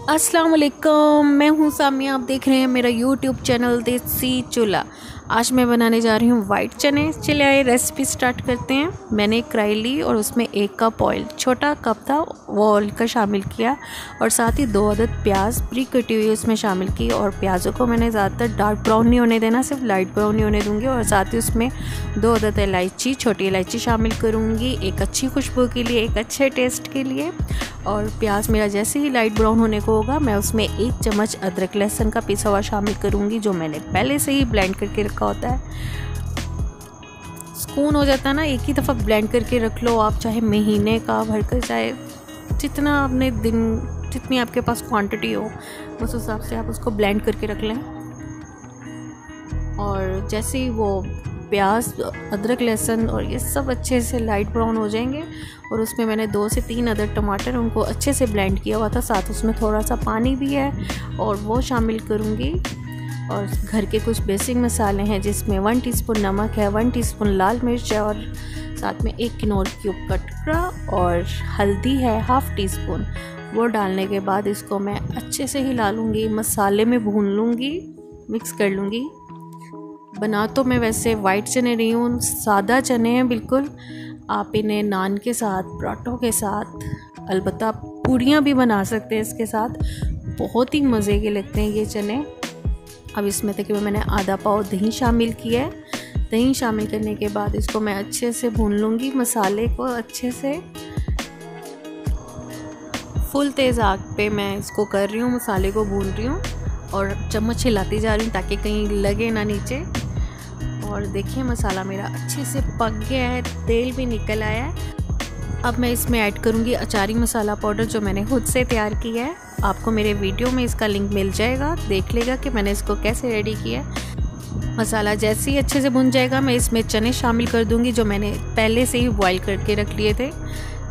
अस्सलाम वालेकुम, मैं हूँ सामिया। आप देख रहे हैं मेरा यूट्यूब चैनल देसी चूल्हा। आज मैं बनाने जा रही हूँ वाइट चने। चलिए आइए रेसिपी स्टार्ट करते हैं। मैंने एक कढ़ाई ली और उसमें 1 कप ऑयल, छोटा कप था वो ऑयल का शामिल किया और साथ ही 2 अदद प्याज प्री कटी हुई उसमें शामिल की। और प्याज़ों को मैंने ज़्यादातर डार्क ब्राउन नहीं होने देना, सिर्फ लाइट ब्राउन ही होने दूँगी। और साथ ही उसमें 2 अदद इलायची, छोटी इलायची शामिल करूँगी, एक अच्छी खुशबू के लिए, एक अच्छे टेस्ट के लिए। और प्याज मेरा जैसे ही लाइट ब्राउन होने को होगा मैं उसमें 1 चम्मच अदरक लहसुन का पिसा हुआ शामिल करूँगी, जो मैंने पहले से ही ब्लेंड करके रखा होता है। सुकून हो जाता है ना, एक ही दफ़ा ब्लेंड करके रख लो आप, चाहे महीने का भर कर, चाहे जितना आपने दिन, जितनी आपके पास क्वांटिटी हो उस हिसाब से आप उसको ब्लेंड करके रख लें। और जैसे ही वो प्याज, अदरक, लहसुन और ये सब अच्छे से लाइट ब्राउन हो जाएंगे और उसमें मैंने 2 से 3 अदर टमाटर, उनको अच्छे से ब्लेंड किया हुआ था, साथ उसमें थोड़ा सा पानी भी है और वो शामिल करूँगी। और घर के कुछ बेसिक मसाले हैं जिसमें 1 टीस्पून नमक है, 1 टीस्पून लाल मिर्च है और साथ में 1 किनोर क्यूब का टुकड़ा और हल्दी है 1/2 टीस्पून। वो डालने के बाद इसको मैं अच्छे से हिला लूँगी, मसाले में भून लूँगी, मिक्स कर लूँगी। बना तो मैं वैसे वाइट चने रही हूँ, सादा चने हैं बिल्कुल। आप इन्हें नान के साथ, पराठों के साथ, अलबत्ता पूड़ियाँ भी बना सकते हैं इसके साथ, बहुत ही मज़े के लगते हैं ये चने। अब इसमें तकरीबन मैंने आधा पाव दही शामिल किया है। दही शामिल करने के बाद इसको मैं अच्छे से भून लूँगी, मसाले को अच्छे से। फुल तेज़ आग पे मैं इसको कर रही हूँ, मसाले को भून रही हूँ और चम्मच हिलाती जा रही हूँ ताकि कहीं लगे ना नीचे। और देखिए मसाला मेरा अच्छे से पक गया है, तेल भी निकल आया है। अब मैं इसमें ऐड करूँगी अचारी मसाला पाउडर, जो मैंने खुद से तैयार किया है। आपको मेरे वीडियो में इसका लिंक मिल जाएगा, देख लेगा कि मैंने इसको कैसे रेडी किया है। मसाला जैसे ही अच्छे से भुन जाएगा मैं इसमें चने शामिल कर दूँगी, जो मैंने पहले से ही बॉईल करके रख लिए थे।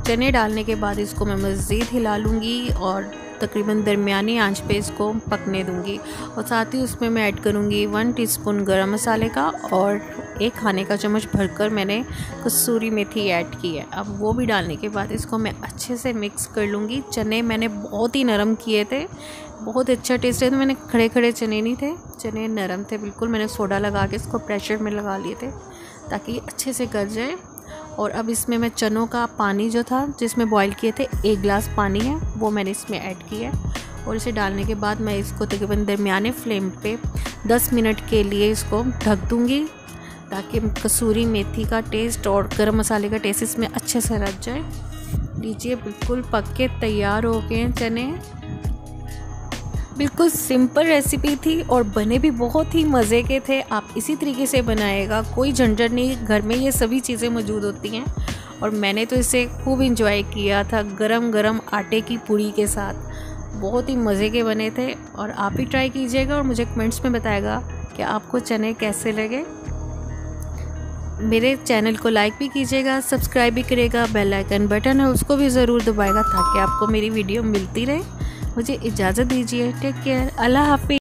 चने डालने के बाद इसको मैं मज़ीद हिला लूँगी और तकरीबन दरमियानी आंच पे इसको पकने दूंगी। और साथ ही उसमें मैं ऐड करूंगी 1 टीस्पून गरम मसाले का और 1 खाने का चम्मच भरकर मैंने कसूरी मेथी ऐड की है। अब वो भी डालने के बाद इसको मैं अच्छे से मिक्स कर लूँगी। चने मैंने बहुत ही नरम किए थे, बहुत अच्छा टेस्ट है। तो मैंने खड़े खड़े चने नहीं थे, चने नरम थे बिल्कुल। मैंने सोडा लगा के इसको प्रेशर में लगा लिए थे ताकि ये अच्छे से गल जाए। और अब इसमें मैं चनों का पानी जो था जिसमें बॉईल किए थे, 1 गिलास पानी है, वो मैंने इसमें ऐड किया है। और इसे डालने के बाद मैं इसको तकरीबन दरमियाने फ्लेम पे 10 मिनट के लिए इसको ढक दूँगी ताकि कसूरी मेथी का टेस्ट और गरम मसाले का टेस्ट इसमें अच्छे से रच जाए। लीजिए बिल्कुल पक के तैयार हो गए हैं चने। बिल्कुल सिंपल रेसिपी थी और बने भी बहुत ही मज़े के थे। आप इसी तरीके से बनाएगा, कोई झंझट नहीं, घर में ये सभी चीज़ें मौजूद होती हैं। और मैंने तो इसे खूब इंजॉय किया था गरम गरम आटे की पूड़ी के साथ, बहुत ही मज़े के बने थे। और आप भी ट्राई कीजिएगा और मुझे कमेंट्स में बताएगा कि आपको चने कैसे लगे। मेरे चैनल को लाइक भी कीजिएगा, सब्सक्राइब भी करिएगा, बेल आइकन बटन है उसको भी ज़रूर दबाएगा ताकि आपको मेरी वीडियो मिलती रहे। मुझे इजाज़त दीजिए, टेक केयर, अल्लाह हाफिज़।